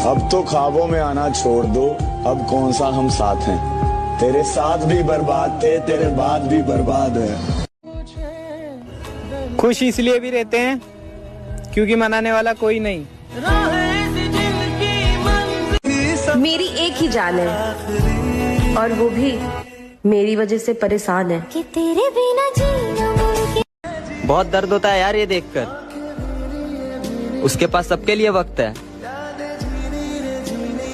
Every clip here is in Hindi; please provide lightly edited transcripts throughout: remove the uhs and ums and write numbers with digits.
अब तो ख्वाबों में आना छोड़ दो, अब कौन सा हम साथ हैं। तेरे साथ भी बर्बाद थे, तेरे बाद भी बर्बाद है। खुश इसलिए भी रहते हैं क्योंकि मनाने वाला कोई नहीं। मेरी एक ही जान है और वो भी मेरी वजह से परेशान है कि तेरे बिना जीना मुमकिन। बहुत दर्द होता है यार ये देखकर। उसके पास सबके लिए वक्त है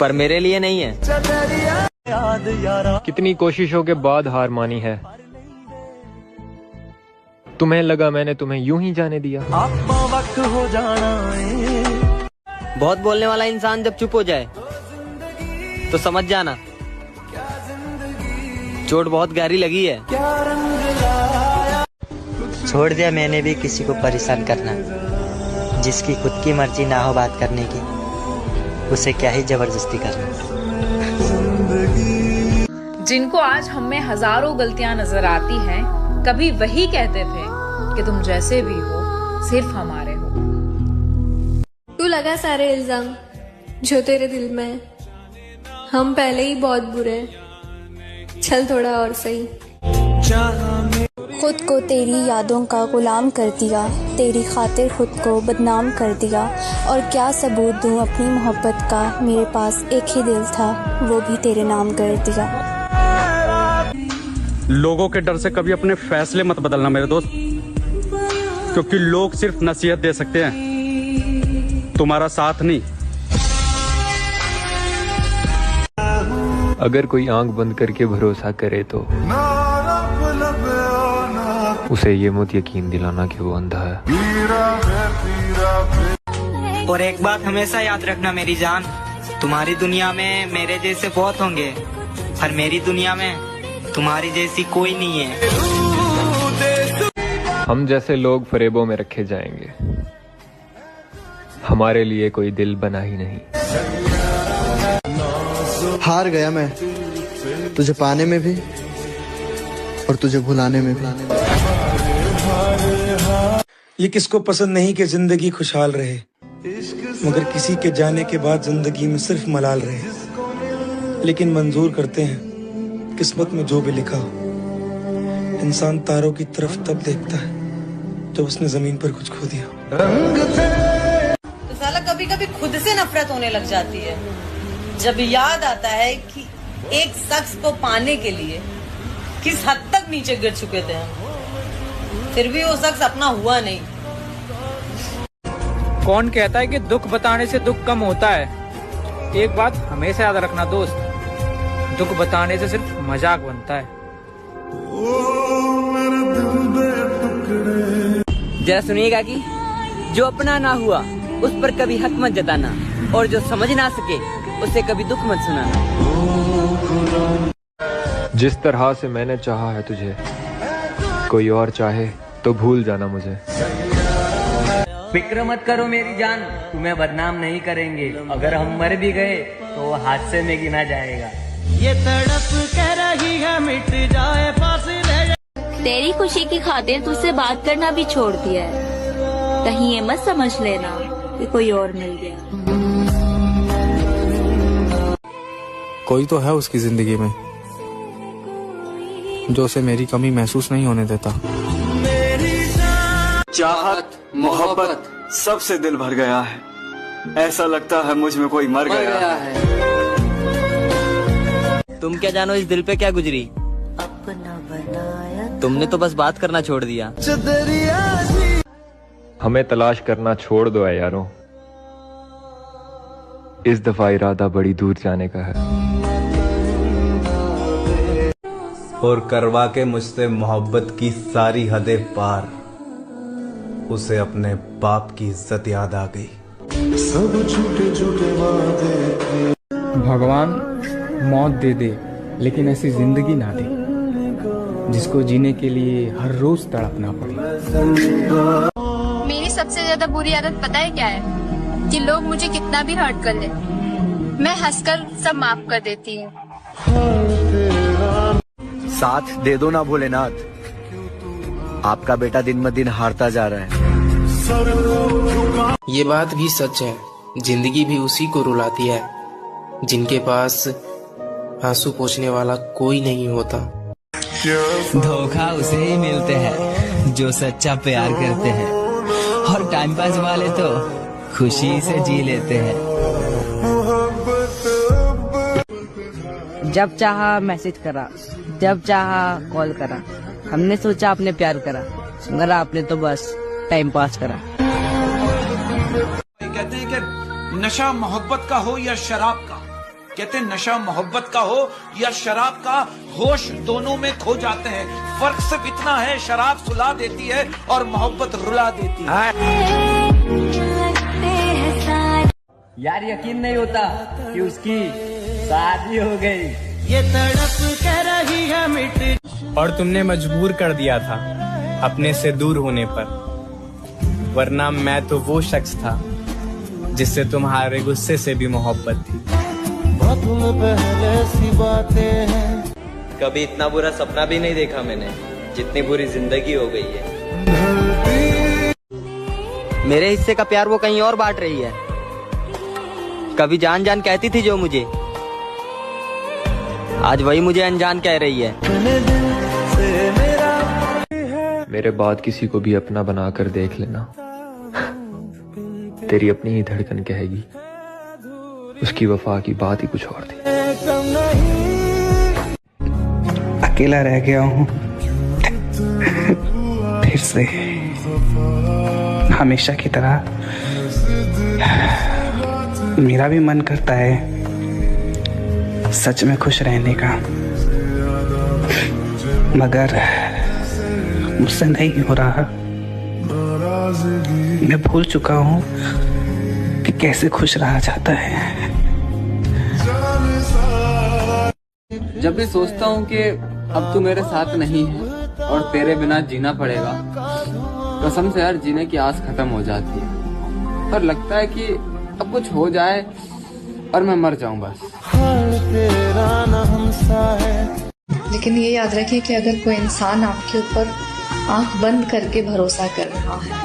पर मेरे लिए नहीं है। कितनी कोशिशों के बाद हार मानी है। तुम्हें लगा मैंने तुम्हें यूं ही जाने दिया। वक्त हो जाना बहुत बोलने वाला इंसान जब चुप हो जाए तो समझ जाना चोट बहुत गहरी लगी है। छोड़ दिया मैंने भी किसी को परेशान करना। जिसकी खुद की मर्जी ना हो बात करने की, उसे क्या ही जबरदस्ती करना। जिनको आज हम में हजारों गलतियां नजर आती हैं, कभी वही कहते थे कि तुम जैसे भी हो सिर्फ हमारे हो। तू लगा सारे इल्जाम जो तेरे दिल में है। हम पहले ही बहुत बुरे हैं, चल थोड़ा और सही। खुद को तेरी यादों का गुलाम कर दिया, तेरी खातिर खुद को बदनाम कर दिया। और क्या सबूत दूं अपनी मोहब्बत का, मेरे पास एक ही दिल था वो भी तेरे नाम कर दिया। लोगों के डर से कभी अपने फैसले मत बदलना मेरे दोस्त, क्योंकि लोग सिर्फ नसीहत दे सकते हैं, तुम्हारा साथ नहीं। अगर कोई आंख बंद करके भरोसा करे तो उसे ये मत यकीन दिलाना कि वो अंधा है। और एक बात हमेशा याद रखना मेरी जान, तुम्हारी दुनिया में मेरे जैसे बहुत होंगे पर मेरी दुनिया में तुम्हारी जैसी कोई नहीं है। हम जैसे लोग फरेबों में रखे जाएंगे, हमारे लिए कोई दिल बना ही नहीं। हार गया मैं तुझे पाने में भी और तुझे भुलाने में भी। ये किसको पसंद नहीं कि जिंदगी खुशहाल रहे, मगर किसी के जाने के बाद जिंदगी में सिर्फ मलाल रहे। लेकिन मंजूर करते हैं किस्मत में जो भी लिखा हो। इंसान तारों की तरफ तब देखता है जब उसने जमीन पर कुछ खो दिया। तो साला कभी कभी खुद से नफरत होने लग जाती है जब याद आता है कि एक शख्स को पाने के लिए किस हद तक नीचे गिर चुके थे हम, फिर भी वो शख्स अपना हुआ नहीं। कौन कहता है कि दुख बताने से दुख कम होता है। एक बात हमेशा याद रखना दोस्त, दुख बताने से सिर्फ मजाक बनता है। जरा सुनिएगा कि जो अपना ना हुआ उस पर कभी हक मत जताना, और जो समझ ना सके उसे कभी दुख मत सुनाना। जिस तरह से मैंने चाहा है तुझे, कोई और चाहे तो भूल जाना मुझे। फिक्र मत करो मेरी जान, तुम्हें बदनाम नहीं करेंगे। अगर हम मर भी गए तो वो हादसे में गिना जाएगा। ये तड़प कर रही है मिट जाए फासले। तेरी खुशी की खातिर तुझसे बात करना भी छोड़ दिया है। कहीं ये मत समझ लेना कि कोई और मिल गया। कोई तो है उसकी जिंदगी में जो उसे मेरी कमी महसूस नहीं होने देता। चाहत मोहब्बत सबसे दिल भर गया है, ऐसा लगता है मुझ में कोई मर गया है। तुम क्या जानो इस दिल पे क्या गुजरी, तुमने तो बस बात करना छोड़ दिया। हमें तलाश करना छोड़ दो है यारों, इस दफा इरादा बड़ी दूर जाने का है। और करवा के मुझसे मोहब्बत की सारी हदें पार, उसे अपने बाप की इज्जत याद आ गई। सब झूठे झूठे वादे। भगवान मौत दे दे लेकिन ऐसी जिंदगी ना दे जिसको जीने के लिए हर रोज तड़पना पड़े। मेरी सबसे ज्यादा बुरी आदत पता है क्या है? कि लोग मुझे कितना भी हर्ट कर ले, मैं हंसकर सब माफ कर देती हूँ। साथ दे दो ना भोलेनाथ, आपका बेटा दिन ब दिन हारता जा रहा है। ये बात भी सच है जिंदगी भी उसी को रुलाती है जिनके पास आंसू पोंछने वाला कोई नहीं होता। धोखा उसे ही मिलते हैं जो सच्चा प्यार करते हैं, और टाइम पास वाले तो खुशी से जी लेते हैं। जब चाहा मैसेज करा, जब चाहा कॉल करा, हमने सोचा आपने प्यार करा, मगर आपने तो बस टाइम पास करा। कहते हैं कि नशा मोहब्बत का हो या शराब का, कहते हैं नशा मोहब्बत का हो या शराब का, होश दोनों में खो जाते हैं। फर्क सिर्फ इतना है, शराब सुला देती है और मोहब्बत रुला देती है। यार यकीन नहीं होता कि उसकी शादी हो गई। ये तड़प कर रही है मिट। और तुमने मजबूर कर दिया था अपने से दूर होने पर, वरना मैं तो वो शख्स था जिससे तुम्हारे गुस्से से भी मोहब्बत थी। पहले सी बातें हैं। कभी इतना बुरा सपना भी नहीं देखा मैंने, जितनी बुरी जिंदगी हो गई है। मेरे हिस्से का प्यार वो कहीं और बांट रही है। कभी जान जान कहती थी जो मुझे, आज वही मुझे अनजान कह रही है। मेरे बाद किसी को भी अपना बनाकर देख लेना, तेरी अपनी ही धड़कन कहेगी उसकी वफा की बात ही कुछ और थी। अकेला रह गया हूँ फिर से, हमेशा की तरह। मेरा भी मन करता है सच में खुश रहने का, मगर मुझसे नहीं हो रहा। मैं भूल चुका हूँ कि कैसे खुश रहा जाता है। जब भी सोचता हूँ कि अब तू मेरे साथ नहीं है और तेरे बिना जीना पड़ेगा, कसम से यार जीने की आस खत्म हो जाती है और लगता है कि अब कुछ हो जाए और मैं मर जाऊं बस। लेकिन ये याद रखें कि अगर कोई इंसान आपके ऊपर आंख बंद करके भरोसा कर रहा है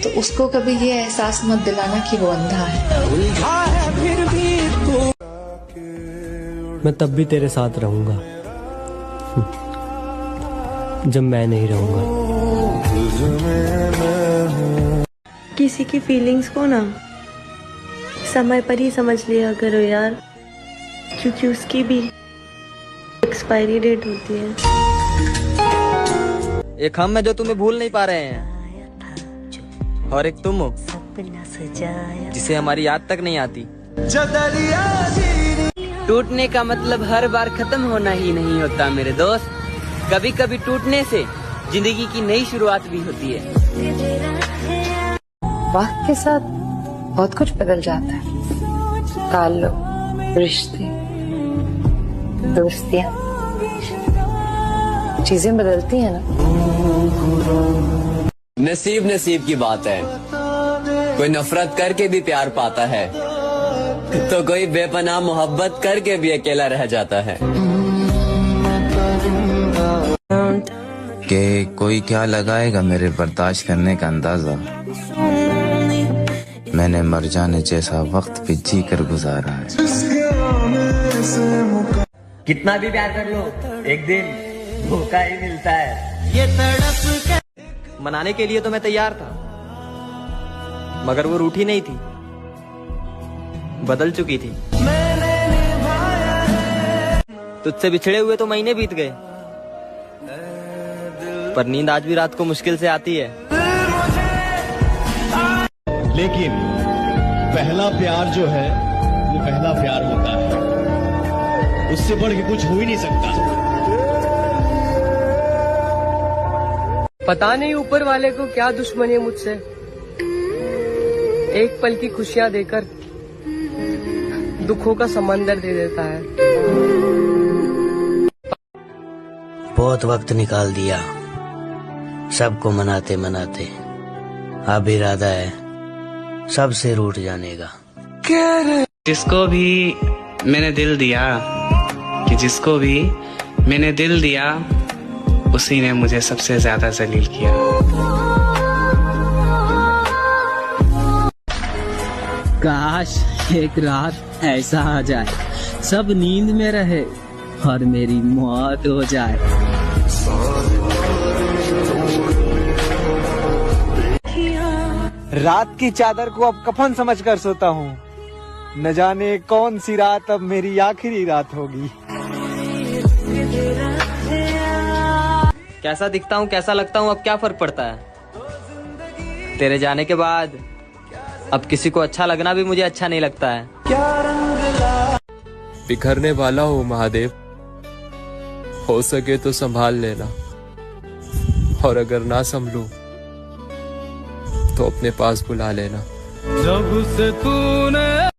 तो उसको कभी ये एहसास मत दिलाना कि वो अंधा है। मैं तब भी तेरे साथ रहूंगा जब मैं नहीं रहूंगा। किसी की फीलिंग्स को ना समय पर ही समझ लिया करो यार, क्योंकि उसकी भी एक्सपायरी डेट होती है। एक हम है जो तुम्हें भूल नहीं पा रहे हैं, और एक तुम हो जिसे हमारी याद तक नहीं आती। टूटने का मतलब हर बार खत्म होना ही नहीं होता मेरे दोस्त, कभी कभी टूटने से जिंदगी की नई शुरुआत भी होती है। वक्त के साथ बहुत कुछ बदल जाता है, ताल्लुक, रिश्ते, दोस्तियां, चीजें बदलती हैं ना। नसीब नसीब की बात है, कोई नफरत करके भी प्यार पाता है तो कोई बेपनाह मोहब्बत करके भी अकेला रह जाता है। कि कोई क्या लगाएगा मेरे बर्दाश्त करने का अंदाजा। मैंने मर जाने जैसा वक्त भी जी कर गुजारा है। कितना भी प्यार कर लो, एक दिन धोखा ही मिलता है। ये तड़प मनाने के लिए तो मैं तैयार था, मगर वो रूठी नहीं थी, बदल चुकी थी। तुझसे बिछड़े हुए तो महीने बीत गए, पर नींद आज भी रात को मुश्किल से आती है। लेकिन पहला प्यार जो है वो पहला प्यार होता है, उससे बढ़ के कुछ हो ही नहीं सकता। पता नहीं ऊपर वाले को क्या दुश्मनी है मुझसे, एक पल की खुशियां देकर दुखों का समंदर दे देता है। बहुत वक्त निकाल दिया सबको मनाते मनाते, अब इरादा है सबसे रूठ जाने का। जिसको भी मैंने दिल दिया, कि जिसको भी मैंने दिल दिया, उसी ने मुझे सबसे ज्यादा जलील किया। काश एक रात ऐसा आ जाए सब नींद में रहे और मेरी मौत हो जाए। रात की चादर को अब कफन समझकर सोता हूँ, न जाने कौन सी रात अब मेरी आखिरी रात होगी। कैसा दिखता हूँ, कैसा लगता हूँ, अब क्या फर्क पड़ता है। तेरे जाने के बाद अब किसी को अच्छा लगना भी मुझे अच्छा नहीं लगता है। बिखरने वाला हूँ महादेव, हो सके तो संभाल लेना, और अगर ना संभलूं तो अपने पास बुला लेना। जब से तूने